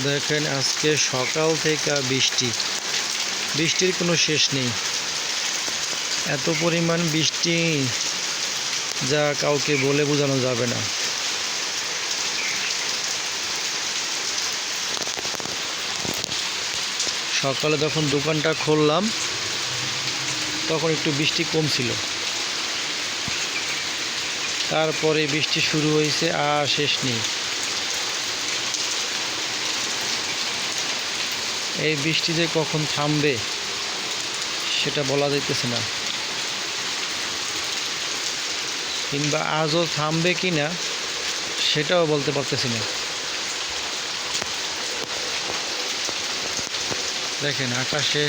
দেখেন আজকে সকাল থেকে বৃষ্টি, বৃষ্টির কোনো শেষ নেই। এত পরিমাণ বৃষ্টি যা কাউকে বলে বোঝানো যাবে না। সকালে যখন দোকানটা খুললাম তখন একটু বৃষ্টি কম ছিল, তারপরে বৃষ্টি শুরু হয়েছে আর শেষ নেই। এই বৃষ্টি যে কখন থামবে সেটা বলা যাইতেছে না, কিংবা আজও থামবে কি না সেটাও বলতে পারতেছি না। দেখেন আকাশে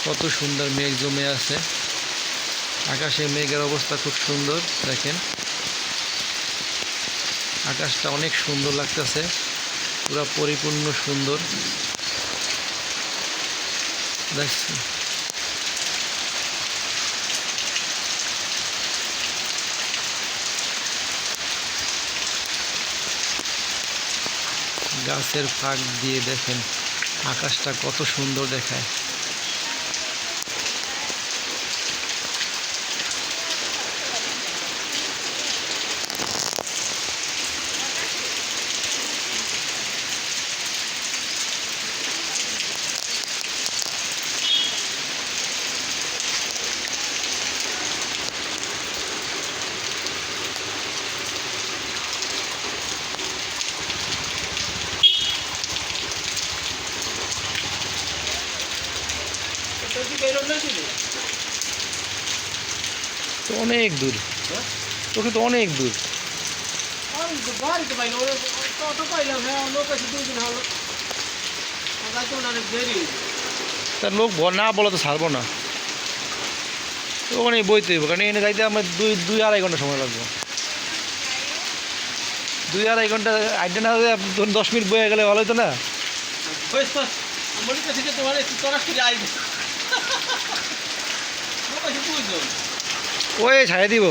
কত সুন্দর মেঘ জমে আছে। আকাশে মেঘের অবস্থা খুব সুন্দর। দেখেন আকাশটা অনেক সুন্দর লাগতেছে, পুরো পরিপূর্ণ সুন্দর দেখছি। গাছের ফাঁক দিয়ে দেখেন আকাশটা কত সুন্দর দেখায়। তো অনেক দূর, তোকে তো অনেক দূর। তার লোক না বলে তো ছাড়বো না, ওখানে বইতে হইব, কারণ এনে যাইতে আমার দুই আড়াই ঘন্টা সময় লাগবে। 2-2.5 ঘন্টা আইডে না হলে 10 মিনিট বয়ে গেলে ভালো হতো না। ওই ছাড়ে দিব।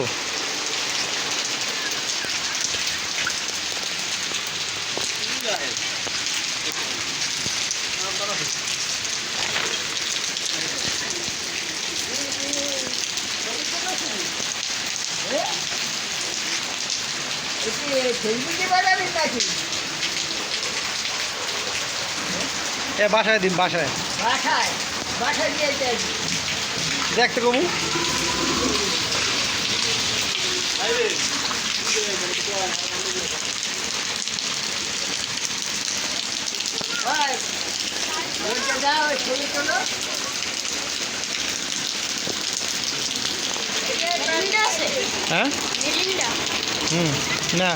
বাসায় দিন, বাসায় দেখতে কমু। হ্যাঁ না,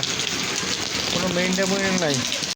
কোনো মেইনটা নাই।